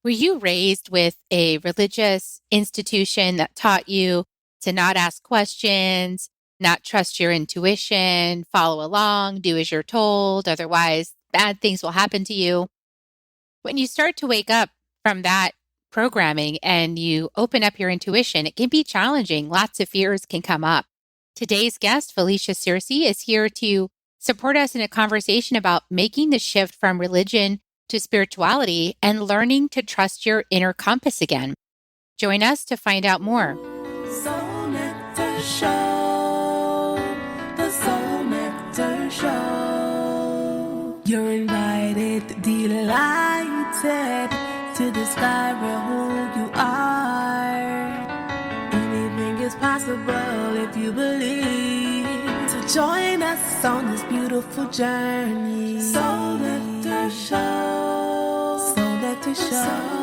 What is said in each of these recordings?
Were you raised with a religious institution that taught you to not ask questions, not trust your intuition, follow along, do as you're told, otherwise bad things will happen to you? When you start to wake up from that programming and you open up your intuition, it can be challenging. Lots of fears can come up. Today's guest, Felicia Searcy, is here to support us in a conversation about making the shift from religion to spirituality and learning to trust your inner compass again. Join us to find out more. Soul Nectar Show, the Soul Nectar Show. You're invited, delighted to discover who you are. Anything is possible if you believe. So join us on this beautiful journey. Soul Nectar Show, Soul Nectar Show.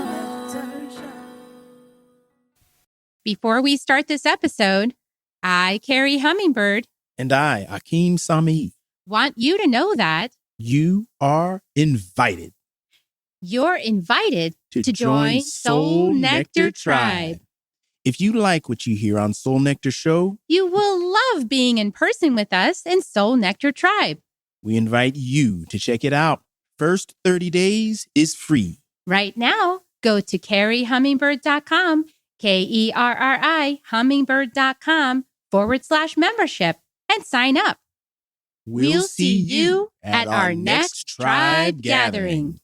Before we start this episode, I, Carrie Hummingbird, And I, Akeem Sami. want you to know that You are invited you're invited to join Soul Nectar Tribe. If you like what you hear on Soul Nectar Show, You will love being in person with us in Soul Nectar Tribe. we invite you to check it out. First 30 days is free. Right now, go to carriehummingbird.com, KERRI, hummingbird.com/membership and sign up. We'll see you at our next tribe gathering.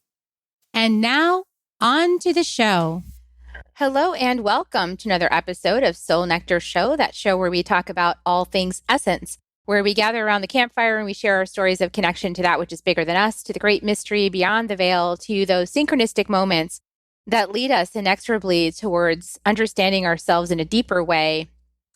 And now, on to the show. Hello and welcome to another episode of Soul Nectar Show, that show where we talk about all things essence, where we gather around the campfire and we share our stories of connection to that which is bigger than us, to the great mystery beyond the veil, to those synchronistic moments that lead us inexorably towards understanding ourselves in a deeper way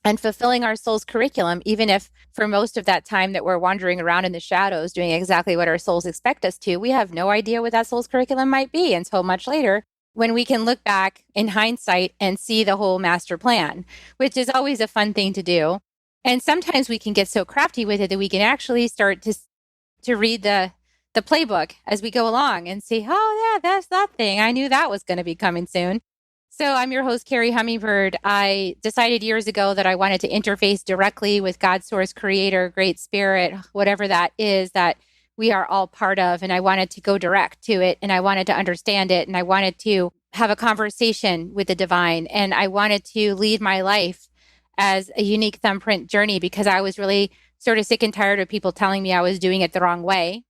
and fulfilling our soul's curriculum, even if for most of that time that we're wandering around in the shadows doing exactly what our souls expect us to, we have no idea what that soul's curriculum might be until much later, when we can look back in hindsight and see the whole master plan, which is always a fun thing to do. And sometimes we can get so crafty with it that we can actually start to read the playbook as we go along and see, oh, yeah, that's that thing. I knew that was going to be coming soon. So I'm your host, Carrie Hummingbird. I decided years ago that I wanted to interface directly with God, Source, Creator, Great Spirit, whatever that is that we are all part of. And I wanted to go direct to it, and I wanted to understand it, and I wanted to have a conversation with the divine, and I wanted to lead my life as a unique thumbprint journey, because I was really sort of sick and tired of people telling me I was doing it the wrong way.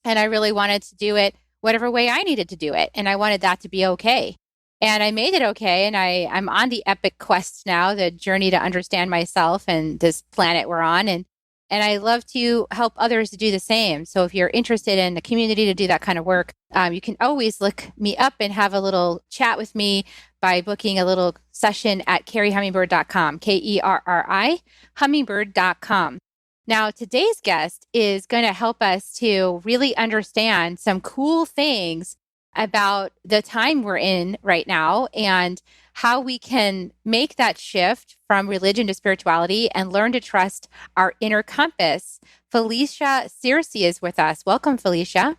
And I really wanted to do it whatever way I needed to do it. And I wanted that to be okay. And I made it okay. And I'm on the epic quest now, the journey to understand myself and this planet we're on. And I love to help others to do the same. So if you're interested in a community to do that kind of work, you can always look me up and have a little chat with me by booking a little session at carriehummingbird.com, KERRI, hummingbird.com. Now, today's guest is going to help us to really understand some cool things about the time we're in right now and how we can make that shift from religion to spirituality and learn to trust our inner compass. Felicia Searcy is with us. Welcome, Felicia.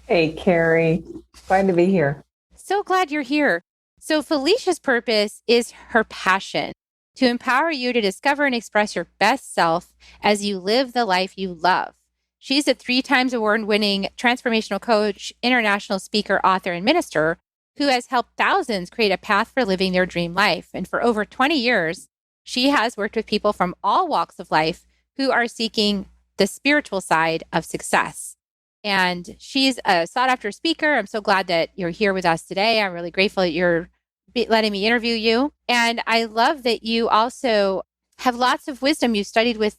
Hey, Carrie. Glad to be here. So glad you're here. So Felicia's purpose is her passion, to empower you to discover and express your best self as you live the life you love. She's a 3-time award-winning transformational coach, international speaker, author, and minister who has helped thousands create a path for living their dream life. And for over 20 years, she has worked with people from all walks of life who are seeking the spiritual side of success. And she's a sought-after speaker. I'm so glad that you're here with us today. I'm really grateful that you're letting me interview you. And I love that you also have lots of wisdom. You studied with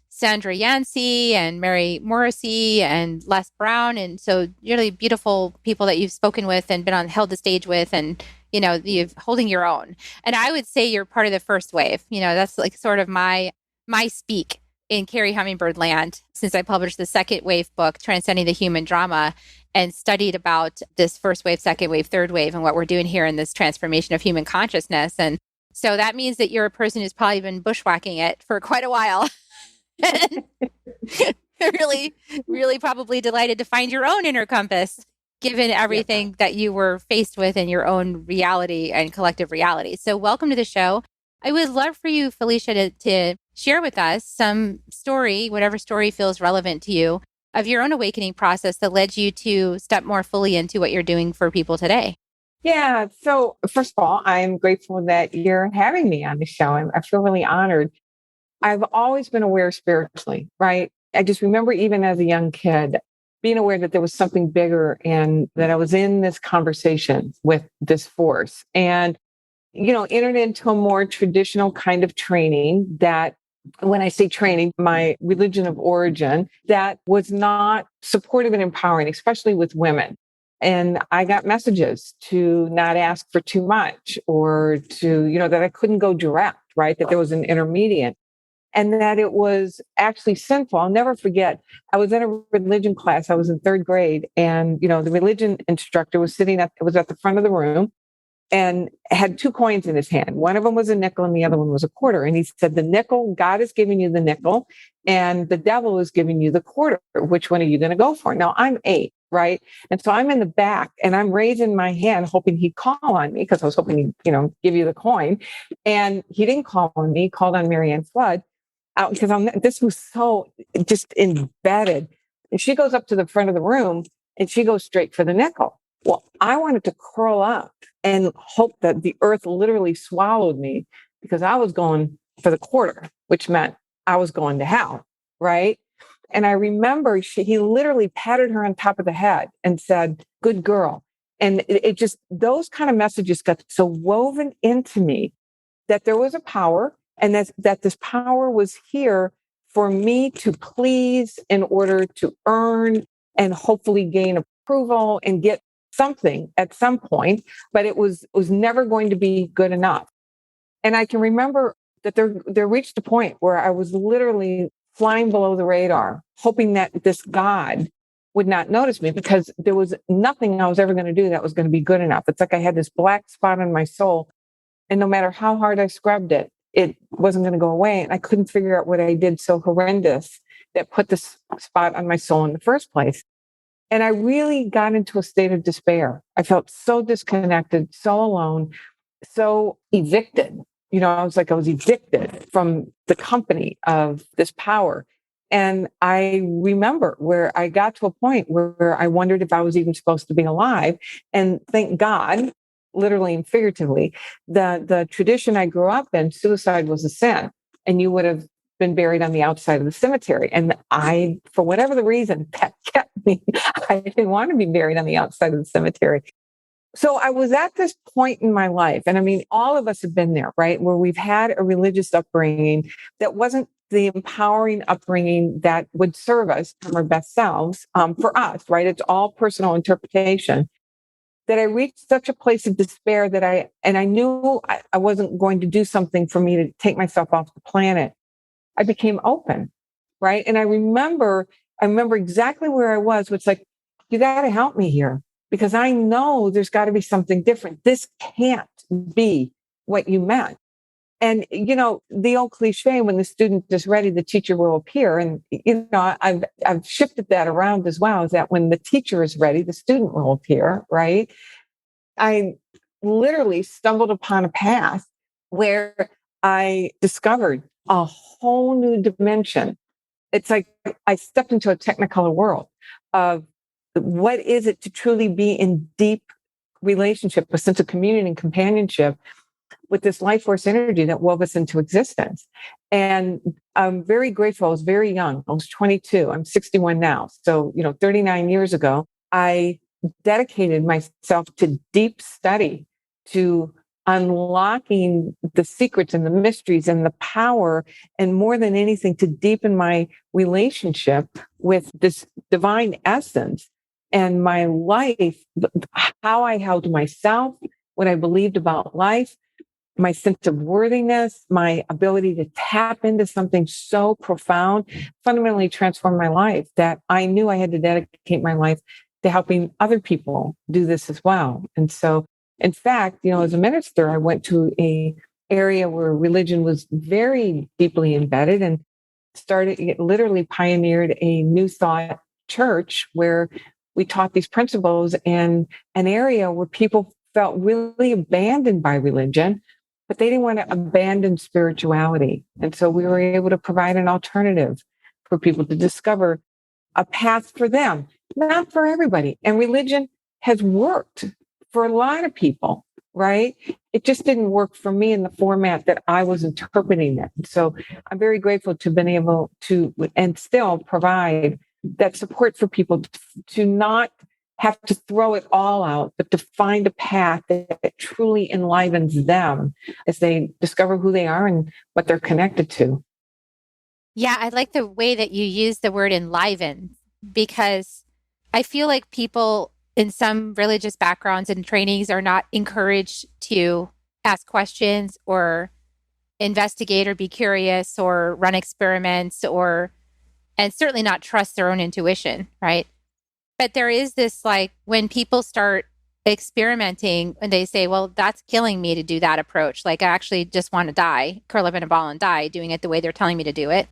Sandra Yancey and Mary Morrissey and Les Brown. And so really beautiful people that you've spoken with and been held the stage with, and, you know, you're holding your own. And I would say you're part of the first wave. You know, that's like sort of my speak in Carrie Hummingbird land, since I published the second wave book, Transcending the Human Drama, and studied about this first wave, second wave, third wave, and what we're doing here in this transformation of human consciousness. And so that means that you're a person who's probably been bushwhacking it for quite a while. And really, really probably delighted to find your own inner compass. given everything that you were faced with in your own reality and collective reality. So welcome to the show. I would love for you, Felicia, to share with us some story, whatever story feels relevant to you, of your own awakening process that led you to step more fully into what you're doing for people today. Yeah. So first of all, I'm grateful that you're having me on the show. I feel really honored. I've always been aware spiritually, right? I just remember even as a young kid being aware that there was something bigger and that I was in this conversation with this force and, entered into a more traditional kind of training that when I say training, my religion of origin, that was not supportive and empowering, especially with women. And I got messages to not ask for too much or to, that I couldn't go direct, right? That there was an intermediate and that it was actually sinful. I'll never forget. I was in a religion class. I was in third grade and, the religion instructor was was at the front of the room and had two coins in his hand. One of them was a nickel and the other one was a quarter. And he said, the nickel, God is giving you the nickel and the devil is giving you the quarter. Which one are you going to go for? Now I'm 8, right? And so I'm in the back and I'm raising my hand, hoping he'd call on me because I was hoping he'd, give you the coin. And he didn't call on me, he called on Marianne Flood out because this was so just embedded. And she goes up to the front of the room and she goes straight for the nickel. Well, I wanted to curl up and hope that the earth literally swallowed me because I was going for the quarter, which meant I was going to hell, right? And I remember he literally patted her on top of the head and said, good girl. And it just, those kind of messages got so woven into me that there was a power and that this power was here for me to please in order to earn and hopefully gain approval and get something at some point, but it was never going to be good enough. And I can remember that there reached a point where I was literally flying below the radar, hoping that this God would not notice me because there was nothing I was ever going to do that was going to be good enough. It's like I had this black spot on my soul. And no matter how hard I scrubbed it, it wasn't going to go away. And I couldn't figure out what I did so horrendous that put this spot on my soul in the first place. And I really got into a state of despair. I felt so disconnected, so alone, so evicted. I was evicted from the company of this power. And I remember where I got to a point where I wondered if I was even supposed to be alive. And thank God, literally and figuratively, the tradition I grew up in, suicide was a sin. And you would have been buried on the outside of the cemetery. And I, for whatever the reason, that kept me. I didn't want to be buried on the outside of the cemetery. So I was at this point in my life. And I mean, all of us have been there, right? Where we've had a religious upbringing that wasn't the empowering upbringing that would serve us from our best selves for us, right? It's all personal interpretation. That I reached such a place of despair that I knew I wasn't going to do something for me to take myself off the planet. I became open, right? And I remember exactly where I was, which like, you got to help me here because I know there's got to be something different. This can't be what you meant. And, the old cliche, when the student is ready, the teacher will appear. And, I've shifted that around as well, is that when the teacher is ready, the student will appear, right? I literally stumbled upon a path where I discovered a whole new dimension. It's like I stepped into a technicolor world of what is it to truly be in deep relationship, a sense of communion and companionship with this life force energy that wove us into existence. And I'm very grateful. I was very young. I was 22. I'm 61 now. So, 39 years ago, I dedicated myself to deep study, to unlocking the secrets and the mysteries and the power, and more than anything, to deepen my relationship with this divine essence and my life, how I held myself, what I believed about life, my sense of worthiness, my ability to tap into something so profound, fundamentally transformed my life that I knew I had to dedicate my life to helping other people do this as well. And so, in fact, as a minister, I went to a area where religion was very deeply embedded and literally pioneered a new thought church where we taught these principles in an area where people felt really abandoned by religion, but they didn't want to abandon spirituality. And so we were able to provide an alternative for people to discover a path for them, not for everybody. And religion has worked for a lot of people, right? It just didn't work for me in the format that I was interpreting it. So I'm very grateful to have been able to and still provide that support for people to not have to throw it all out, but to find a path that truly enlivens them as they discover who they are and what they're connected to. Yeah, I like the way that you use the word enliven, because I feel like people in some religious backgrounds and trainings are not encouraged to ask questions or investigate or be curious or run experiments and certainly not trust their own intuition, right? But there is this, like, when people start experimenting and they say, well, that's killing me to do that approach. Like, I actually just want to die, curl up in a ball and die, doing it the way they're telling me to do it.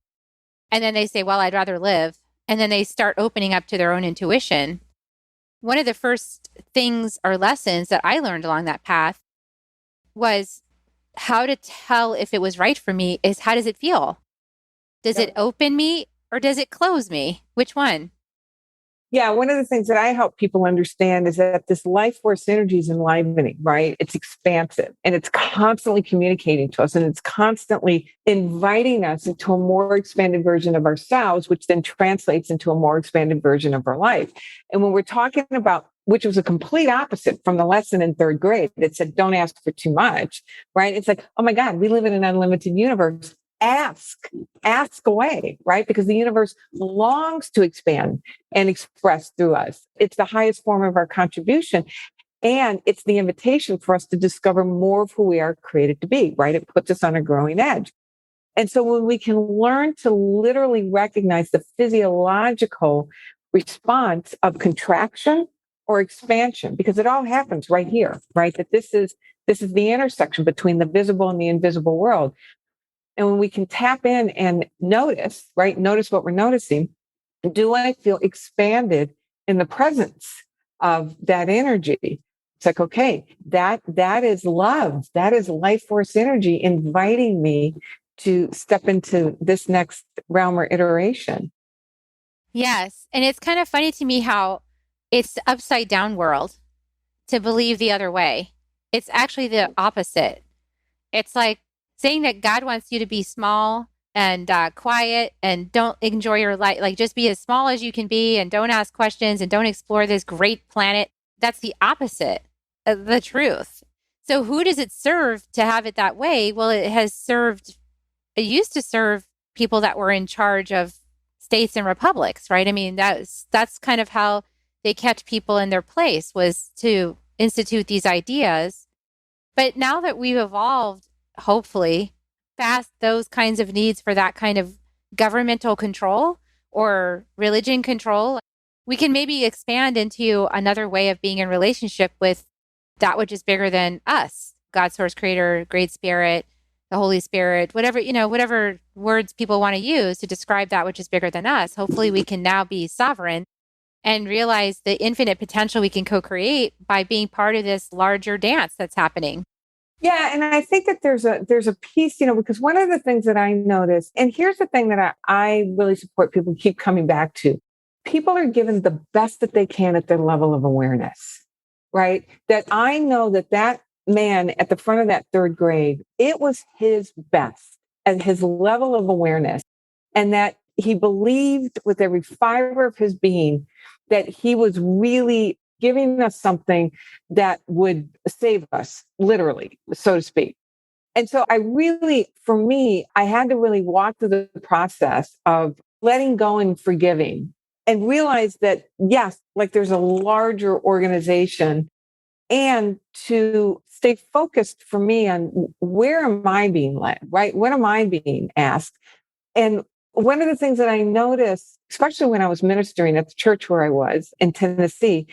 And then they say, well, I'd rather live. And then they start opening up to their own intuition. One of the first things or lessons that I learned along that path was how to tell if it was right for me is, how does it feel? Does it open me or does it close me? Which one? Yeah, one of the things that I help people understand is that this life force energy is enlivening, right? It's expansive and it's constantly communicating to us, and it's constantly inviting us into a more expanded version of ourselves, which then translates into a more expanded version of our life. And when we're talking about, which was a complete opposite from the lesson in third grade that said, don't ask for too much, right? It's like, oh my God, we live in an unlimited universe. Ask away, right? Because the universe longs to expand and express through us. It's the highest form of our contribution. And it's the invitation for us to discover more of who we are created to be, right? It puts us on a growing edge. And so when we can learn to literally recognize the physiological response of contraction or expansion, because it all happens right here, right? That this is the intersection between the visible and the invisible world. And when we can tap in and notice, right? Notice what we're noticing. Do I feel expanded in the presence of that energy? It's like, okay, that is love. That is life force energy inviting me to step into this next realm or iteration. Yes. And it's kind of funny to me how it's the upside down world to believe the other way. It's actually the opposite. It's like saying that God wants you to be small and quiet and don't enjoy your life. Like, just be as small as you can be and don't ask questions and don't explore this great planet. That's the opposite of the truth. So who does it serve to have it that way? Well, it used to serve people that were in charge of states and republics, right? I mean, that's kind of how they kept people in their place, was to institute these ideas. But now that we've evolved, hopefully, past those kinds of needs for that kind of governmental control or religion control, we can maybe expand into another way of being in relationship with that which is bigger than us. God, source, creator, great spirit, the Holy Spirit, whatever words people want to use to describe that which is bigger than us. Hopefully we can now be sovereign and realize the infinite potential we can co-create by being part of this larger dance that's happening. Yeah, and I think that there's a piece, because one of the things that I notice, and here's the thing that I really support people keep coming back to, people are given the best that they can at their level of awareness, right? That I know that man at the front of that third grade, it was his best at his level of awareness, and that he believed with every fiber of his being that he was really giving us something that would save us, literally, so to speak. And so for me, I had to really walk through the process of letting go and forgiving and realize that, yes, like there's a larger organization, and to stay focused for me on where am I being led, right? What am I being asked? And one of the things that I noticed, especially when I was ministering at the church where I was in Tennessee,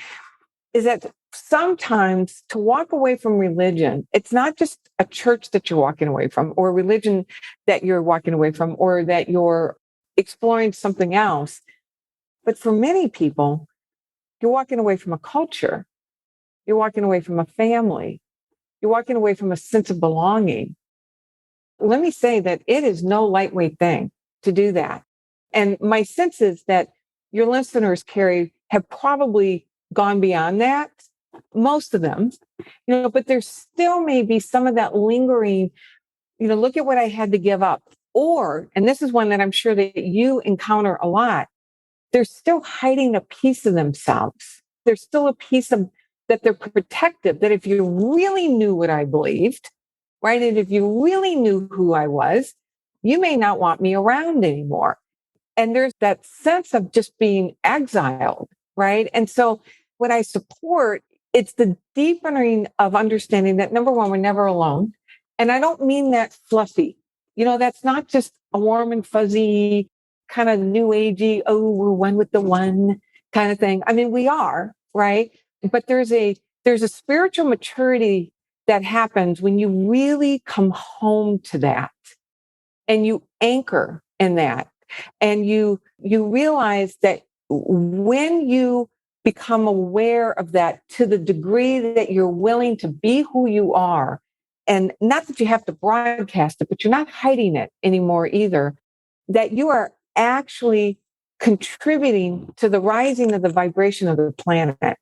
is that sometimes to walk away from religion, it's not just a church that you're walking away from, or a religion that you're walking away from, or that you're exploring something else. But for many people, You're walking away from a culture. You're walking away from a family. You're walking away from a sense of belonging. Let me say that it is no lightweight thing to do that. And my sense is that your listeners, Carrie, have probably gone beyond that, most of them, but there still may be some of that lingering, look at what I had to give up. Or, and this is one that I'm sure that you encounter a lot, they're still hiding a piece of themselves. There's still a piece of that they're protective, that if you really knew what I believed, right? And if you really knew who I was, you may not want me around anymore. And there's that sense of just being exiled, right? And so what I support, it's the deepening of understanding that number one, we're never alone. And I don't mean that fluffy. That's not just a warm and fuzzy kind of new agey, oh, we're one with the one kind of thing. I mean, we are, right? But there's a spiritual maturity that happens when you really come home to that and you anchor in that. And you realize that when you become aware of that to the degree that you're willing to be who you are, and not that you have to broadcast it, but you're not hiding it anymore either, that you are actually contributing to the rising of the vibration of the planet.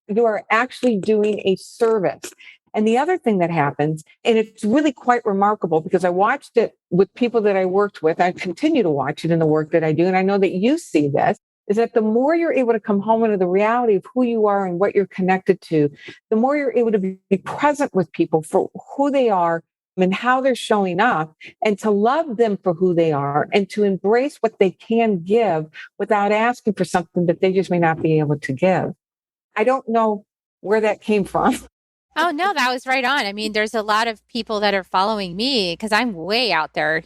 You are actually doing a service. And the other thing that happens, and it's really quite remarkable because I watched it with people that I worked with, I continue to watch it in the work that I do, and I know that you see this, is that the more you're able to come home into the reality of who you are and what you're connected to, the more you're able to be present with people for who they are and how they're showing up, and to love them for who they are and to embrace what they can give without asking for something that they just may not be able to give. I don't know where that came from. Oh, no, that was right on. I mean, there's a lot of people that are following me because I'm way out there.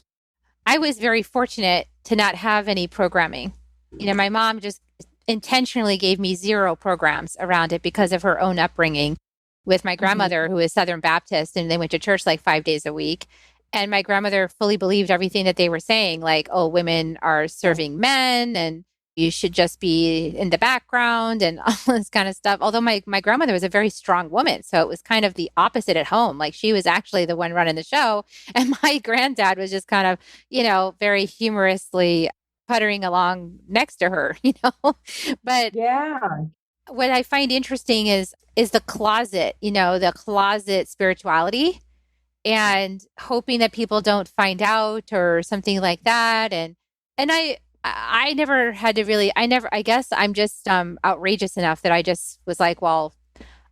I was very fortunate to not have any programming. My mom just intentionally gave me zero programs around it because of her own upbringing with my grandmother, who is Southern Baptist, and they went to church like 5 days a week. And my grandmother fully believed everything that they were saying, like, oh, women are serving men and you should just be in the background and all this kind of stuff. Although my grandmother was a very strong woman. So it was kind of the opposite at home. Like she was actually the one running the show. And my granddad was just kind of, very humorously puttering along next to her, But Yeah. what I find interesting is the closet, the closet spirituality and hoping that people don't find out or something like that. And I never had to really, I guess I'm just outrageous enough that I just was like, well,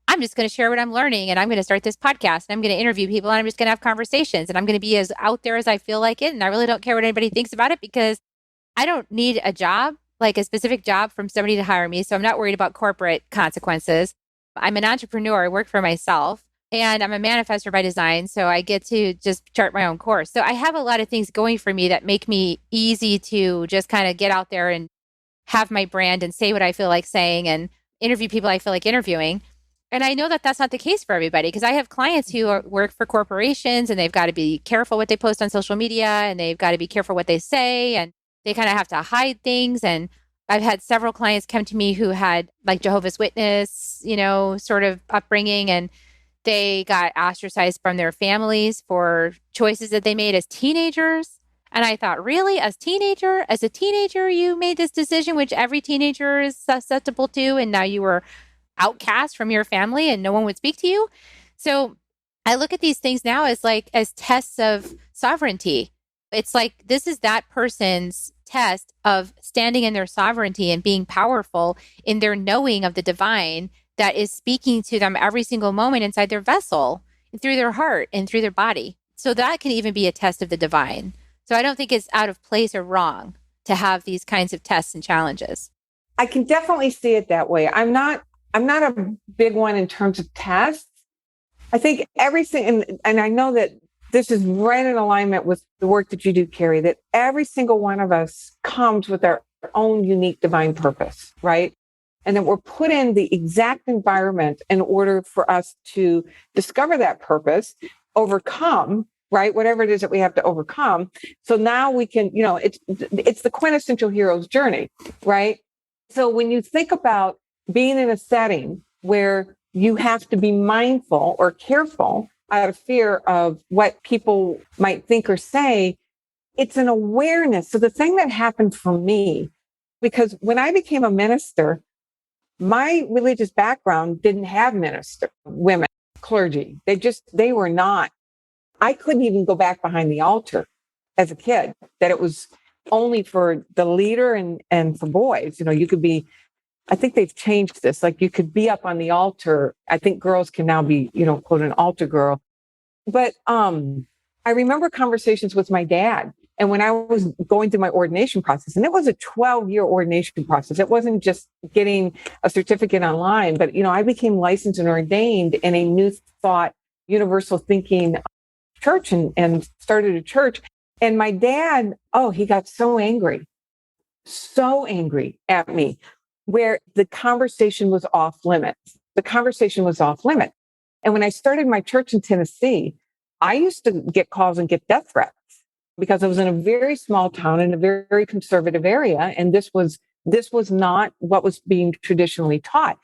I'm just going to share what I'm learning and I'm going to start this podcast and I'm going to interview people and I'm just going to have conversations and I'm going to be as out there as I feel like it. And I really don't care what anybody thinks about it because I don't need a job, like a specific job from somebody to hire me. So I'm not worried about corporate consequences. I'm an entrepreneur. I work for myself. And I'm a manifestor by design, so I get to just chart my own course. So I have a lot of things going for me that make me easy to just kind of get out there and have my brand and say what I feel like saying and interview people I feel like interviewing. And I know that that's not the case for everybody because I have clients who work for corporations and they've got to be careful what they post on social media and they've got to be careful what they say and they kind of have to hide things. And I've had several clients come to me who had like Jehovah's Witness, sort of upbringing, and they got ostracized from their families for choices that they made as teenagers. And I thought, really? As a teenager, you made this decision, which every teenager is susceptible to. And now you were outcast from your family and no one would speak to you. So I look at these things now as tests of sovereignty. It's like, this is that person's test of standing in their sovereignty and being powerful in their knowing of the divine that is speaking to them every single moment inside their vessel, and through their heart and through their body. So that can even be a test of the divine. So I don't think it's out of place or wrong to have these kinds of tests and challenges. I can definitely see it that way. I'm not a big one in terms of tests. I think everything, and I know that this is right in alignment with the work that you do, Carrie, that every single one of us comes with our own unique divine purpose, right? And that we're put in the exact environment in order for us to discover that purpose, overcome, right? Whatever it is that we have to overcome. So now we can, it's the quintessential hero's journey, right? So when you think about being in a setting where you have to be mindful or careful out of fear of what people might think or say, it's an awareness. So the thing that happened for me, because when I became a minister, my religious background didn't have minister women, clergy. They were not. I couldn't even go back behind the altar as a kid, that it was only for the leader and for boys. You know, you could be, I think they've changed this. Like you could be up on the altar. I think girls can now be, you know, quote, an altar girl. But I remember conversations with my dad. And when I was going through my ordination process, and it was a 12-year ordination process, it wasn't just getting a certificate online, but, you know, I became licensed and ordained in a New Thought, universal thinking church and started a church. And my dad, he got so angry at me, where the conversation was off limits. The conversation was off limits. And when I started my church in Tennessee, I used to get calls and get death threats because I was in a very small town in a very, very conservative area. And this was not what was being traditionally taught.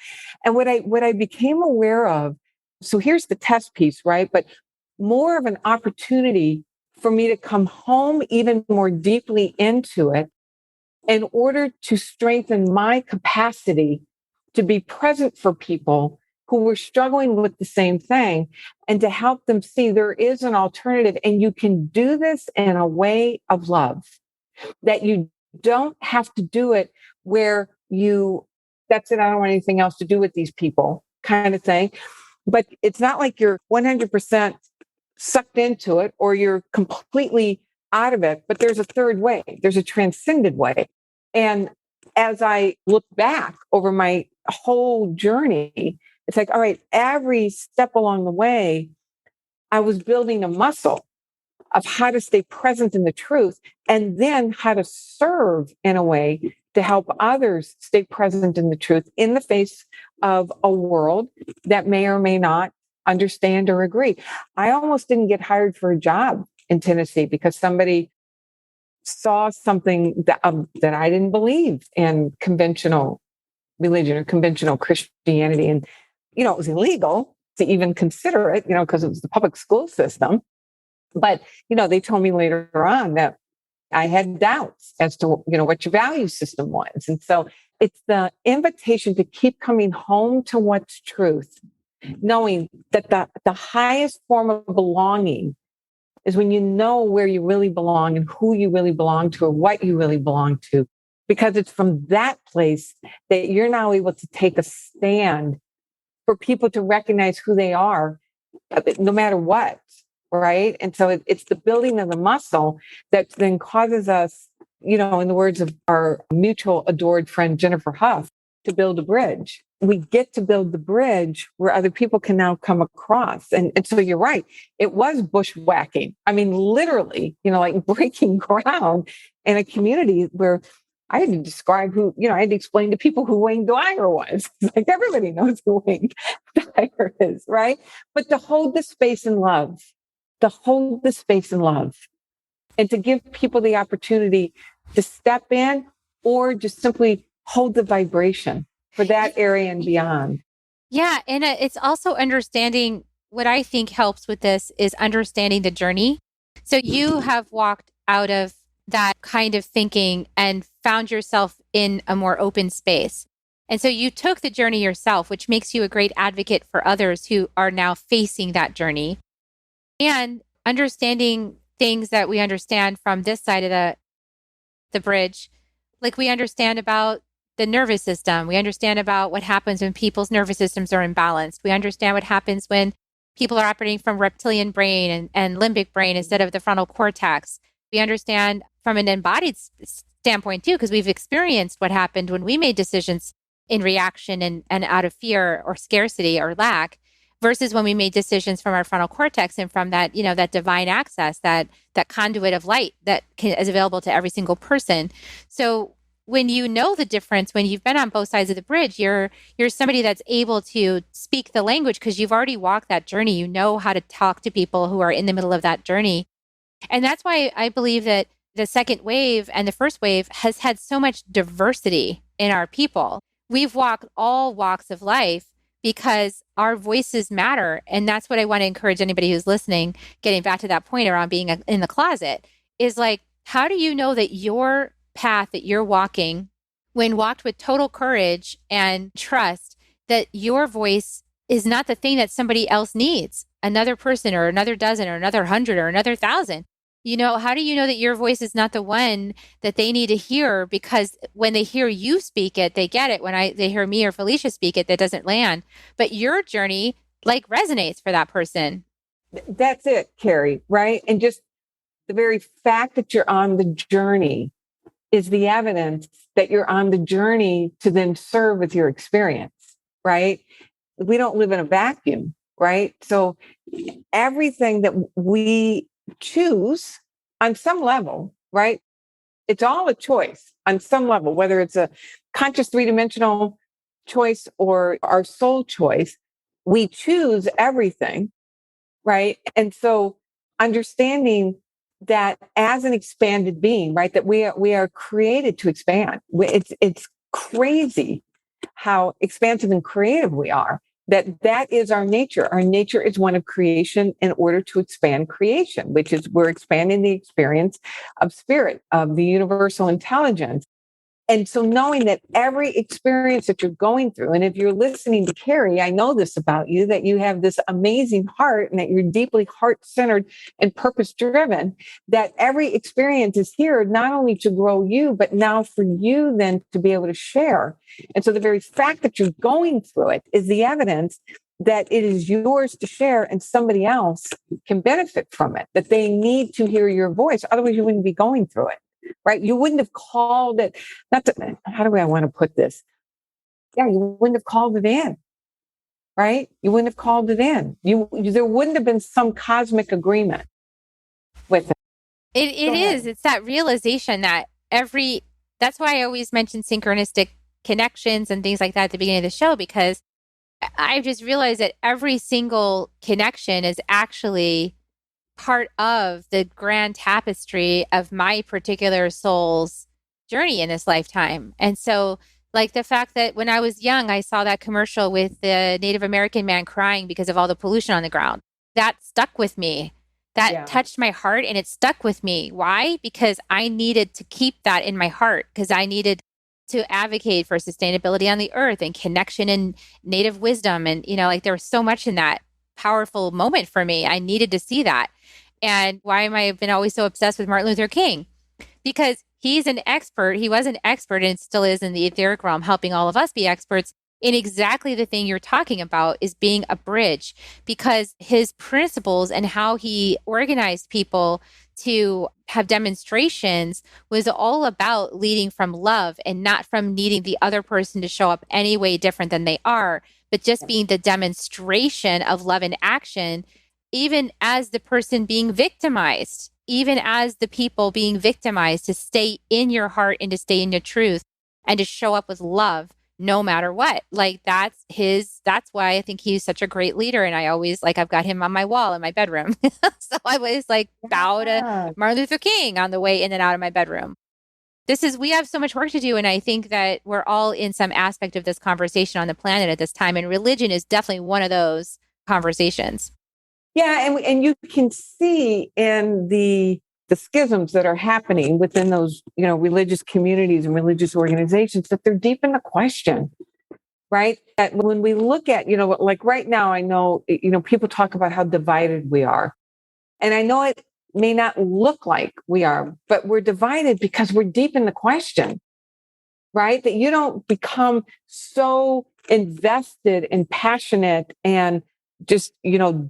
And what I became aware of, so here's the test piece, right? But more of an opportunity for me to come home even more deeply into it in order to strengthen my capacity to be present for people who were struggling with the same thing and to help them see there is an alternative. And you can do this in a way of love, that you don't have to do it where that's it, I don't want anything else to do with these people kind of thing. But it's not like you're 100% sucked into it or you're completely out of it. But there's a third way. There's a transcended way. And as I look back over my whole journey, it's like, all right, every step along the way, I was building a muscle of how to stay present in the truth and then how to serve in a way to help others stay present in the truth in the face of a world that may or may not understand or agree. I almost didn't get hired for a job in Tennessee because somebody saw something that I didn't believe in conventional religion or conventional Christianity. And, you know, it was illegal to even consider it, you know, because it was the public school system. But, you know, they told me later on that I had doubts as to, you know, what your value system was. And so it's the invitation to keep coming home to what's truth, knowing that the highest form of belonging is when you know where you really belong and who you really belong to or what you really belong to, because it's from that place that you're now able to take a stand for people to recognize who they are, no matter what, right? And so it's the building of the muscle that then causes us, you know, in the words of our mutual adored friend, Jennifer Huff, to build a bridge. We get to build the bridge where other people can now come across. And so you're right. It was bushwhacking. I mean, literally, you know, like breaking ground in a community where I had to describe who, you know, I had to explain to people who Wayne Dyer was. Like everybody knows who Wayne Dyer is, right? But to hold the space in love, and to give people the opportunity to step in or just simply hold the vibration for that area and beyond. Yeah. And it's also understanding what I think helps with this is understanding the journey. So you have walked out of that kind of thinking and found yourself in a more open space. And so you took the journey yourself, which makes you a great advocate for others who are now facing that journey. And understanding things that we understand from this side of the bridge, like we understand about the nervous system. We understand about what happens when people's nervous systems are imbalanced. We understand what happens when people are operating from reptilian brain and limbic brain instead of the frontal cortex. We understand from an embodied standpoint too, because we've experienced what happened when we made decisions in reaction and out of fear or scarcity or lack, versus when we made decisions from our frontal cortex and from that, you know, that divine access, that conduit of light that is available to every single person. So when you know the difference, when you've been on both sides of the bridge, you're somebody that's able to speak the language because you've already walked that journey. You know how to talk to people who are in the middle of that journey. And that's why I believe that the second wave and the first wave has had so much diversity in our people. we've walked all walks of life because our voices matter. And that's what I want to encourage anybody who's listening, getting back to that point around being in the closet, is like, how do you know that your path that you're walking, when walked with total courage and trust, that your voice is not the thing that somebody else needs, another person or another dozen or another 100 or another 1,000? How do you know that your voice is not the one that they need to hear? Because when they hear you speak it, they get it. When they hear me or Felicia speak it, that doesn't land. But your journey like resonates for that person. That's it, Carrie, right? And just the very fact that you're on the journey is the evidence that you're on the journey to then serve with your experience, right? We don't live in a vacuum, right? So everything that we choose on some level, right? It's all a choice on some level, whether it's a conscious three-dimensional choice or our soul choice. We choose everything, right? And so understanding that as an expanded being, right, that we are created to expand. It's crazy how expansive and creative we are. That is our nature. Our nature is one of creation in order to expand creation, which is we're expanding the experience of spirit, of the universal intelligence. And so knowing that every experience that you're going through, and if you're listening to Carrie, I know this about you, that you have this amazing heart and that you're deeply heart-centered and purpose-driven, that every experience is here not only to grow you, but now for you then to be able to share. And so the very fact that you're going through it is the evidence that it is yours to share and somebody else can benefit from it, that they need to hear your voice. Otherwise, you wouldn't be going through it. Right? You wouldn't have called it, how do I want to put this? Yeah, you wouldn't have called it in, right? You wouldn't have called it in. There wouldn't have been some cosmic agreement with it. It is. It's that realization that that's why I always mention synchronistic connections and things like that at the beginning of the show, because I just realized that every single connection is actually part of the grand tapestry of my particular soul's journey in this lifetime. And so, like the fact that when I was young, I saw that commercial with the Native American man crying because of all the pollution on the ground. That stuck with me. That touched my heart and it stuck with me. Why? Because I needed to keep that in my heart, because I needed to advocate for sustainability on the earth and connection and native wisdom. And, like there was so much in that powerful moment for me. I needed to see that. And why am I been always so obsessed with Martin Luther King? Because he's an expert. He was an expert and still is in the etheric realm, helping all of us be experts in exactly the thing you're talking about, is being a bridge, because his principles and how he organized people to have demonstrations was all about leading from love and not from needing the other person to show up any way different than they are, but just being the demonstration of love in action, even as the person being victimized, even as the people being victimized, to stay in your heart and to stay in your truth and to show up with love no matter what. Like that's why I think he's such a great leader. And I always I've got him on my wall in my bedroom. So I always bow to Martin Luther King on the way in and out of my bedroom. We have so much work to do. And I think that we're all in some aspect of this conversation on the planet at this time. And religion is definitely one of those conversations. Yeah. And you can see in the schisms that are happening within those, religious communities and religious organizations, that they're deep in the question, right? That when we look at, like right now, I know, people talk about how divided we are. And I know it may not look like we are, but we're divided because we're deep in the question, right? That you don't become so invested and passionate and just,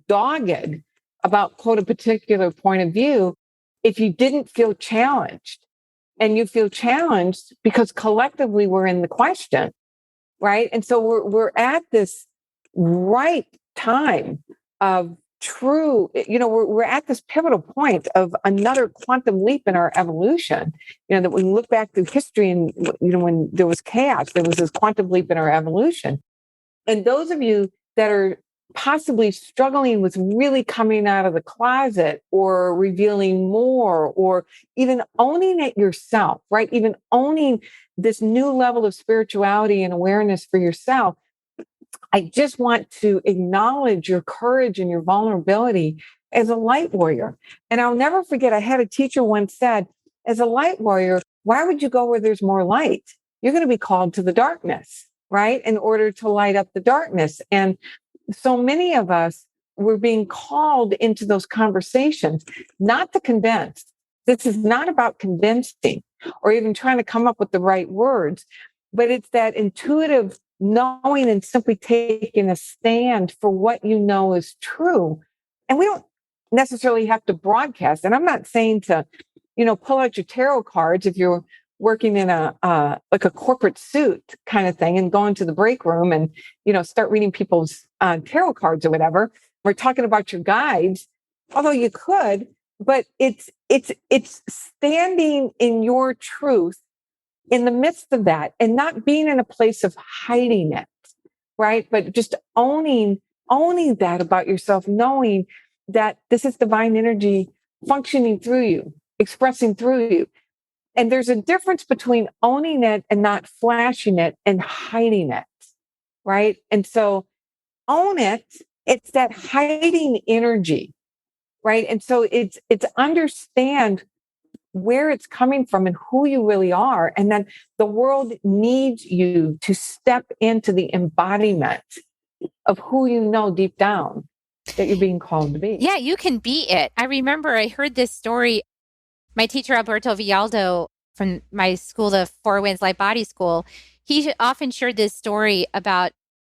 dogged about, quote, a particular point of view if you didn't feel challenged. And you feel challenged because collectively we're in the question, right? And so we're at this right time of true, we're at this pivotal point of another quantum leap in our evolution. That we look back through history and, when there was chaos, there was this quantum leap in our evolution. And those of you that are possibly struggling with really coming out of the closet or revealing more, or even owning it yourself, right? Even owning this new level of spirituality and awareness for yourself. I just want to acknowledge your courage and your vulnerability as a light warrior. And I'll never forget, I had a teacher once said, as a light warrior, why would you go where there's more light? You're going to be called to the darkness, right? In order to light up the darkness. And so many of us were being called into those conversations, not to convince. This is not about convincing or even trying to come up with the right words, but it's that intuitive knowing and simply taking a stand for what you know is true. And we don't necessarily have to broadcast. And I'm not saying to, pull out your tarot cards if you're working in a like a corporate suit kind of thing and go into the break room and start reading people's tarot cards or whatever. We're talking about your guides, although you could, but it's standing in your truth in the midst of that and not being in a place of hiding it, right? But just owning that about yourself, knowing that this is divine energy functioning through you, expressing through you. And there's a difference between owning it and not flashing it and hiding it, right? And so own it. It's that hiding energy, right? And so it's understand where it's coming from and who you really are. And then the world needs you to step into the embodiment of who you know deep down that you're being called to be. Yeah, you can be it. I remember I heard this story. My teacher, Alberto Villaldo, from my school, the Four Winds Light Body School, he often shared this story about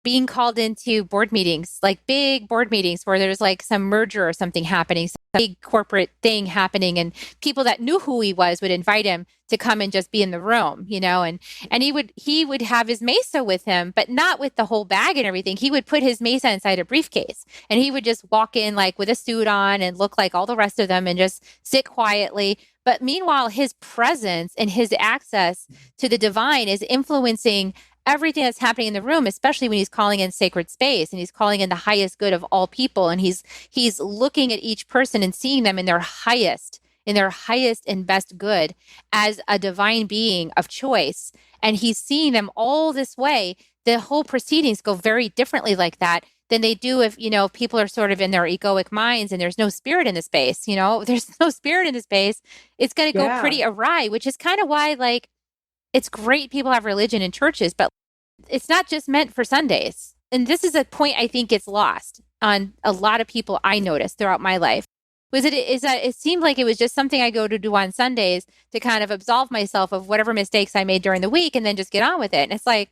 being called into board meetings, like big board meetings where there's like some merger or something happening, some big corporate thing happening, and people that knew who he was would invite him to come and just be in the room, and he would have his mesa with him, but not with the whole bag and everything. He would put his mesa inside a briefcase, and he would just walk in like with a suit on and look like all the rest of them and just sit quietly. But meanwhile, his presence and his access to the divine is influencing everything that's happening in the room, especially when he's calling in sacred space and he's calling in the highest good of all people. And he's looking at each person and seeing them in their highest and best good as a divine being of choice. And he's seeing them all this way. The whole proceedings go very differently like that than they do if, people are sort of in their egoic minds and there's no spirit in the space, there's no spirit in the space. It's going to go pretty awry, which is kind of why, like, it's great people have religion in churches, but it's not just meant for Sundays. And this is a point I think gets lost on a lot of people I noticed throughout my life. It seemed like it was just something I go to do on Sundays to kind of absolve myself of whatever mistakes I made during the week and then just get on with it. And it's like,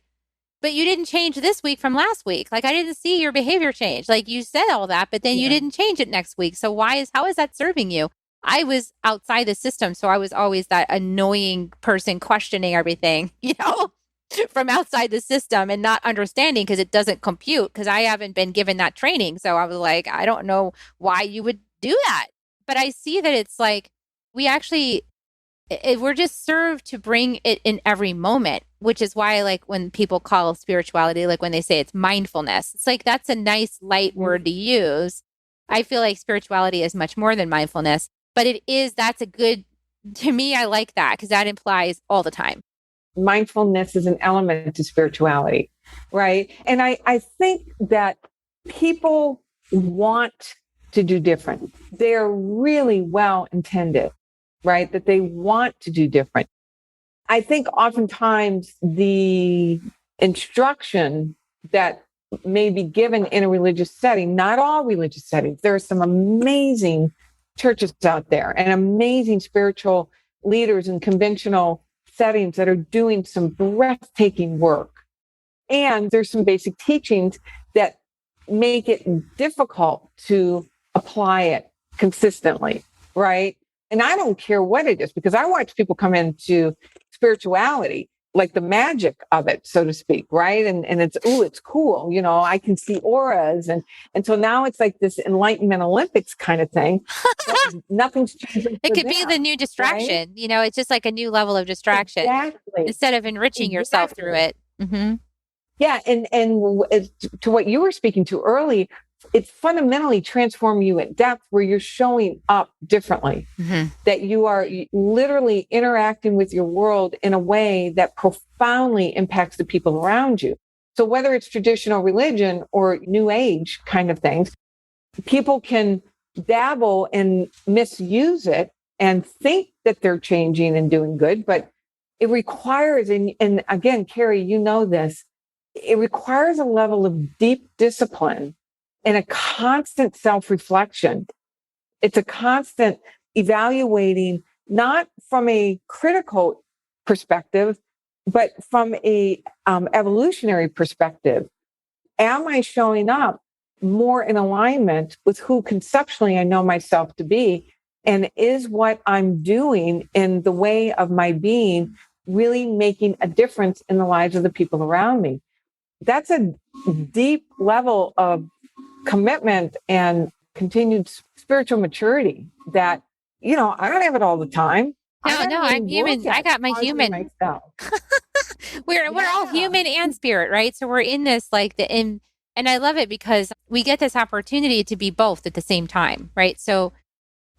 but you didn't change this week from last week. Like, I didn't see your behavior change. Like, you said all that, but then you didn't change it next week. So how is that serving you? I was outside the system. So I was always that annoying person questioning everything, from outside the system and not understanding because it doesn't compute because I haven't been given that training. So I was like, I don't know why you would do that. But I see that it's like we're just served to bring it in every moment, which is why, like, when people call spirituality, like when they say it's mindfulness, it's like, that's a nice light word to use. I feel like spirituality is much more than mindfulness, but to me, I like that because that implies all the time. Mindfulness is an element to spirituality, right? And I think that people want to do different. They're really well intended, right? That they want to do different. I think oftentimes the instruction that may be given in a religious setting, not all religious settings, there are some amazing churches out there and amazing spiritual leaders in conventional settings that are doing some breathtaking work. And there's some basic teachings that make it difficult to apply it consistently, right? And I don't care what it is, because I watch people come into spirituality, like the magic of it, so to speak, right? And it's cool. I can see auras. And so now it's like this Enlightenment Olympics kind of thing. Nothing's changing. It could be the new distraction. Right? It's just like a new level of distraction. Exactly. Instead of enriching yourself through it. Mm-hmm. Yeah. And to what you were speaking to early, it's fundamentally transform you at depth where you're showing up differently, that you are literally interacting with your world in a way that profoundly impacts the people around you. So whether it's traditional religion or new age kind of things, people can dabble and misuse it and think that they're changing and doing good, but it requires, and again, Carrie, you know this, it requires a level of deep discipline and a constant self-reflection. It's a constant evaluating, not from a critical perspective, but from a evolutionary perspective. Am I showing up more in alignment with who conceptually I know myself to be? And is what I'm doing in the way of my being really making a difference in the lives of the people around me? That's a deep level of commitment and continued spiritual maturity that, I don't have it all the time. No, I'm human. I got my human. Myself. We're all human and spirit, right? So we're in this and I love it because we get this opportunity to be both at the same time, right? So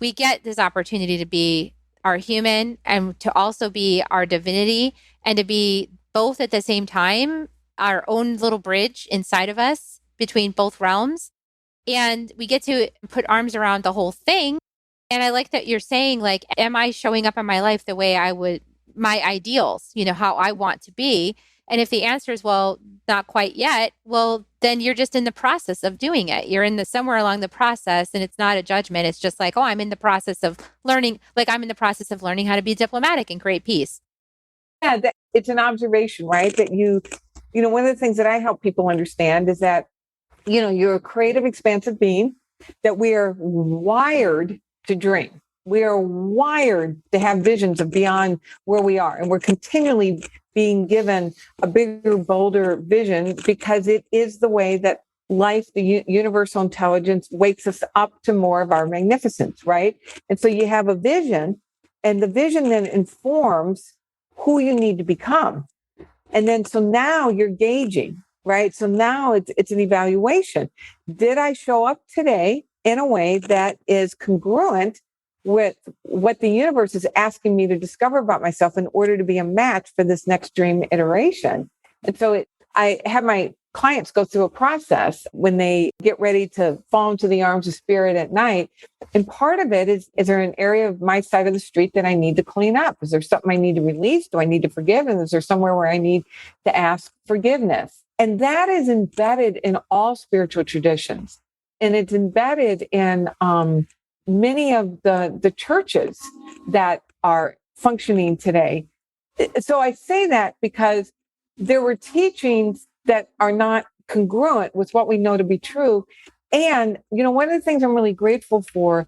we get this opportunity to be our human and to also be our divinity and to be both at the same time, our own little bridge inside of us between both realms. And we get to put arms around the whole thing. And I like that you're saying, am I showing up in my life the way I would, my ideals, how I want to be? And if the answer is, well, not quite yet, well, then you're just in the process of doing it. You're somewhere along the process, and it's not a judgment. It's just I'm in the process of learning, I'm in the process of learning how to be diplomatic and create peace. Yeah, it's an observation, right? That one of the things that I help people understand is that, you're a creative, expansive being, that we are wired to dream. We are wired to have visions of beyond where we are. And we're continually being given a bigger, bolder vision because it is the way that life, the universal intelligence, wakes us up to more of our magnificence, right? And so you have a vision, and the vision then informs who you need to become. And then so now you're gauging, right? So now it's an evaluation. Did I show up today in a way that is congruent with what the universe is asking me to discover about myself in order to be a match for this next dream iteration? And so I have my clients go through a process when they get ready to fall into the arms of spirit at night. And part of it is there an area of my side of the street that I need to clean up? Is there something I need to release? Do I need to forgive? And is there somewhere where I need to ask forgiveness? And that is embedded in all spiritual traditions. And it's embedded in many of the churches that are functioning today. So I say that because there were teachings that are not congruent with what we know to be true. And, one of the things I'm really grateful for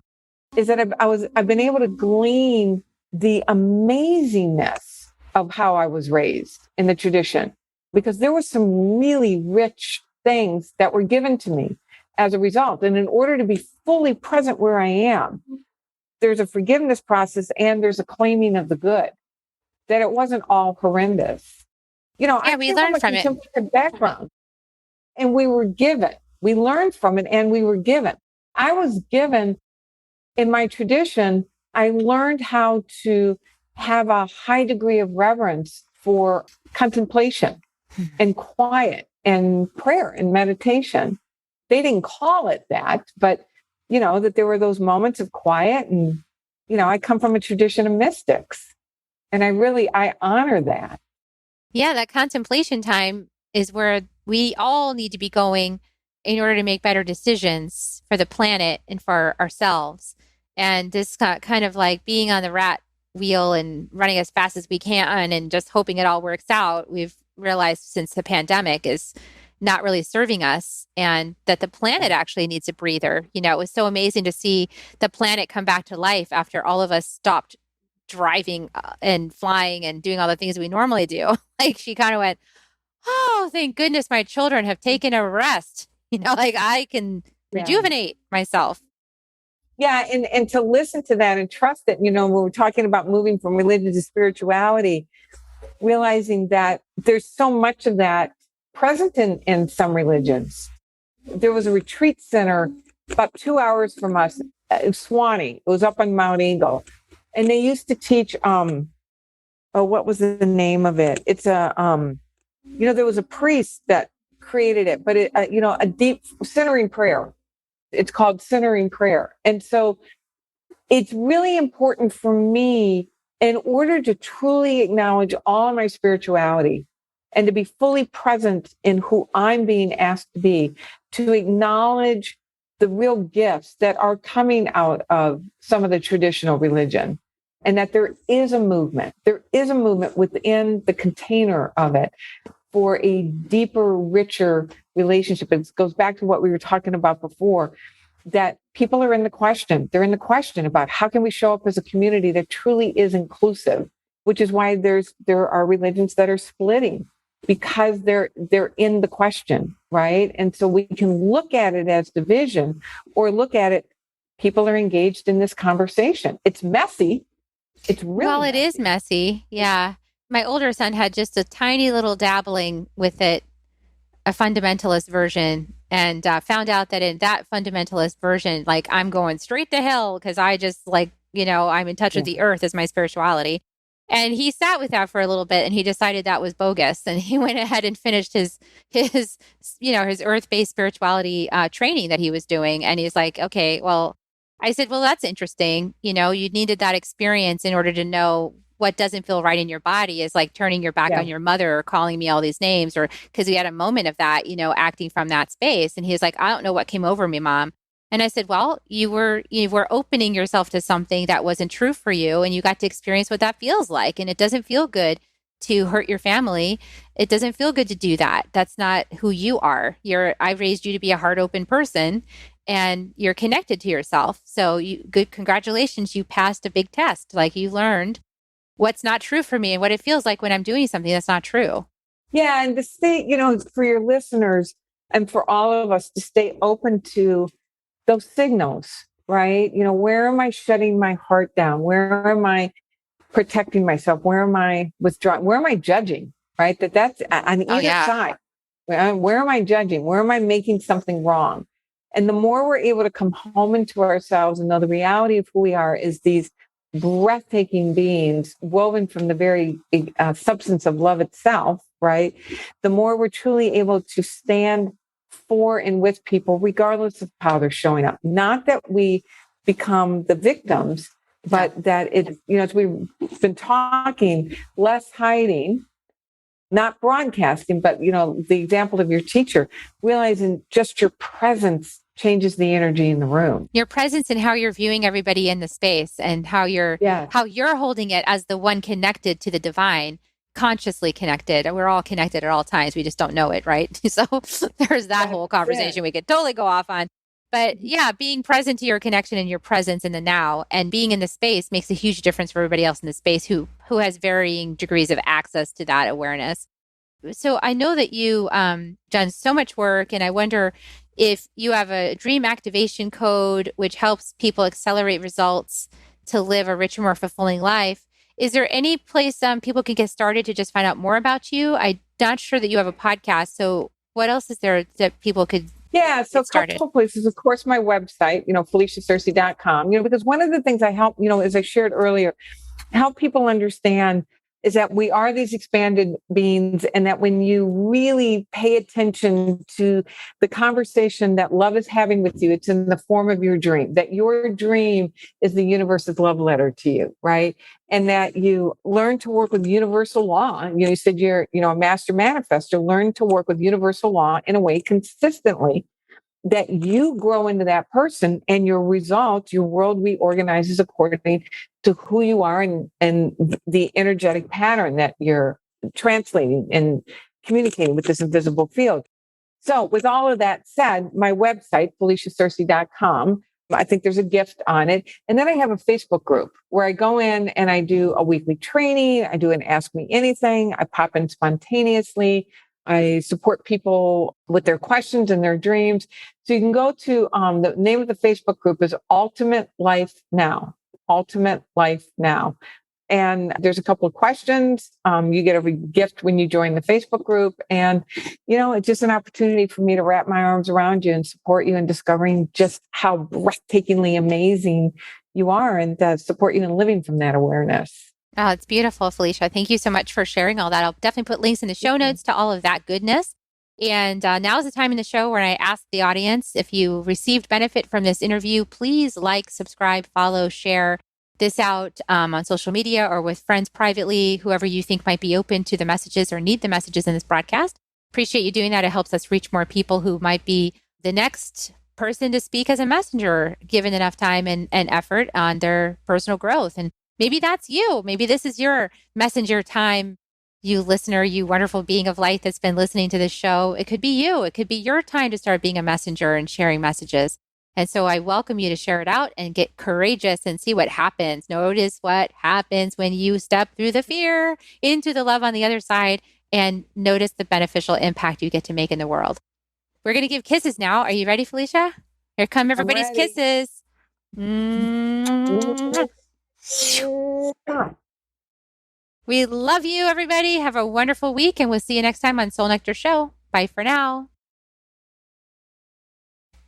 is that I've been able to glean the amazingness of how I was raised in the tradition, because there were some really rich things that were given to me as a result. And in order to be fully present where I am, there's a forgiveness process and there's a claiming of the good, that it wasn't all horrendous. We learned from it. Background, and we learned from it, and we were given. I was given in my tradition. I learned how to have a high degree of reverence for contemplation and quiet and prayer and meditation. They didn't call it that, but that there were those moments of quiet. And, I come from a tradition of mystics, and I honor that. Yeah, that contemplation time is where we all need to be going in order to make better decisions for the planet and for ourselves. And this kind of being on the rat wheel and running as fast as we can and just hoping it all works out, we've realized since the pandemic is not really serving us, and that the planet actually needs a breather. It was so amazing to see the planet come back to life after all of us stopped driving and flying and doing all the things we normally do. She kind of went, oh, thank goodness my children have taken a rest. I can rejuvenate myself. Yeah. And to listen to that and trust it, when we're talking about moving from religion to spirituality, realizing that there's so much of that present in some religions. there was a retreat center about 2 hours from us, Swanee. It was up on Mount Eagle. And they used to teach, what was the name of it? It's there was a priest that created it, but a deep centering prayer. It's called centering prayer. And so it's really important for me, in order to truly acknowledge all my spirituality and to be fully present in who I'm being asked to be, to acknowledge the real gifts that are coming out of some of the traditional religion, and that there is a movement. There is a movement within the container of it for a deeper, richer relationship. It goes back to what we were talking about before, that people are in the question. They're in the question about how can we show up as a community that truly is inclusive, which is why there are religions that are splitting, because they're in the question, right? And so we can look at it as division, or look at it, people are engaged in this conversation. It's messy. It's really well, it messy. is messy. Yeah. My older son had just a tiny little dabbling with it, a fundamentalist version, and found out that in that fundamentalist version, like, I'm going straight to hell because I just I'm in touch with the earth as my spirituality. And he sat with that for a little bit, and he decided that was bogus. And he went ahead and finished his earth-based spirituality training that he was doing. And he's like, okay, well, I said, well, that's interesting. You needed that experience in order to know what doesn't feel right in your body, is like turning your back on your mother or calling me all these names, or because we had a moment of that, acting from that space. And he's like, I don't know what came over me, Mom. And I said, well, you were opening yourself to something that wasn't true for you, and you got to experience what that feels like. And it doesn't feel good to hurt your family. It doesn't feel good to do that. That's not who you are. I raised you to be a heart open person, and you're connected to yourself. So congratulations, you passed a big test. Like, you learned what's not true for me and what it feels like when I'm doing something that's not true. Yeah. And to stay, for your listeners and for all of us to stay open to those signals, right? Where am I shutting my heart down? Where am I protecting myself? Where am I withdrawing? Where am I judging? Right? That's on either side. Where am I judging? Where am I making something wrong? And the more we're able to come home into ourselves and know the reality of who we are is these breathtaking beings woven from the very substance of love itself, right? The more we're truly able to stand for and with people, regardless of how they're showing up. Not that we become the victims, but that it's, as we've been talking, less hiding, not broadcasting, but, the example of your teacher, realizing just your presence changes the energy in the room. Your presence and how you're viewing everybody in the space, and how you're holding it as the one connected to the divine, consciously connected. And we're all connected at all times. We just don't know it, right? So there's that whole conversation we could totally go off on. But yeah, being present to your connection and your presence in the now, and being in the space, makes a huge difference for everybody else in the space who has varying degrees of access to that awareness. So I know that you done so much work, and I wonder if you have a dream activation code which helps people accelerate results to live a richer, more fulfilling life. Is there any place people can get started to just find out more about you? I'm not sure that you have a podcast. So what else is there that people could so a couple of places? Of course, my website, FeliciaSearcy.com, because one of the things I help, as I shared earlier, help people understand is that we are these expanded beings, and that when you really pay attention to the conversation that love is having with you, it's in the form of your dream, that your dream is the universe's love letter to you, right? And that you learn to work with universal law. You said you're, a master manifester. Learn to work with universal law in a way consistently that you grow into that person, and your results, your world reorganizes according to who you are and the energetic pattern that you're translating and communicating with this invisible field. So with all of that said, my website, FeliciaSearcy.com, I think there's a gift on it. And then I have a Facebook group where I go in and I do a weekly training. I do an Ask Me Anything. I pop in spontaneously. I support people with their questions and their dreams. So you can go to the name of the Facebook group is Ultimate Life Now. Ultimate Life Now. And there's a couple of questions. You get a gift when you join the Facebook group. And, it's just an opportunity for me to wrap my arms around you and support you in discovering just how breathtakingly amazing you are and support you in living from that awareness. Oh, it's beautiful, Felicia. Thank you so much for sharing all that. I'll definitely put links in the show notes to all of that goodness. And now's the time in the show where I ask the audience, if you received benefit from this interview, please like, subscribe, follow, share this out on social media or with friends privately, whoever you think might be open to the messages or need the messages in this broadcast. Appreciate you doing that. It helps us reach more people who might be the next person to speak as a messenger, given enough time and effort on their personal growth. And maybe that's you. Maybe this is your messenger time, you listener, you wonderful being of light that's been listening to this show. It could be you. It could be your time to start being a messenger and sharing messages. And so I welcome you to share it out and get courageous and see what happens. Notice what happens when you step through the fear into the love on the other side, and notice the beneficial impact you get to make in the world. We're going to give kisses now. Are you ready, Felicia? Here come everybody's kisses. Mm-hmm. We love you, everybody. Have a wonderful week, and we'll see you next time on Soul Nectar Show. Bye for now.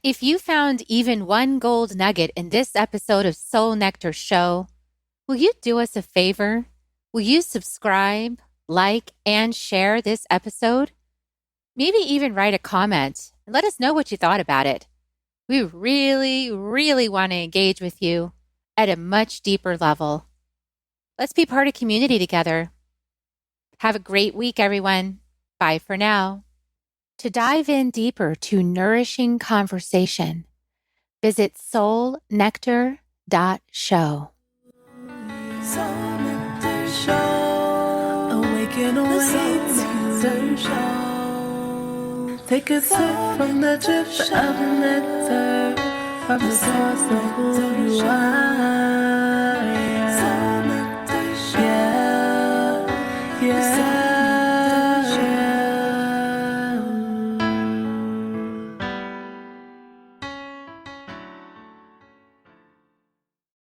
If you found even one gold nugget in this episode of Soul Nectar Show, will you do us a favor? Will you subscribe, like, and share this episode? Maybe even write a comment and let us know what you thought about it. We really, really want to engage with you at a much deeper level. Let's be part of community together. Have a great week, everyone. Bye for now. To dive in deeper to nourishing conversation, visit soulnectar.show. Soul Nectar Show. Awaken, awaken. Show. Take a sip from the drip of nectar, from the source of who you are.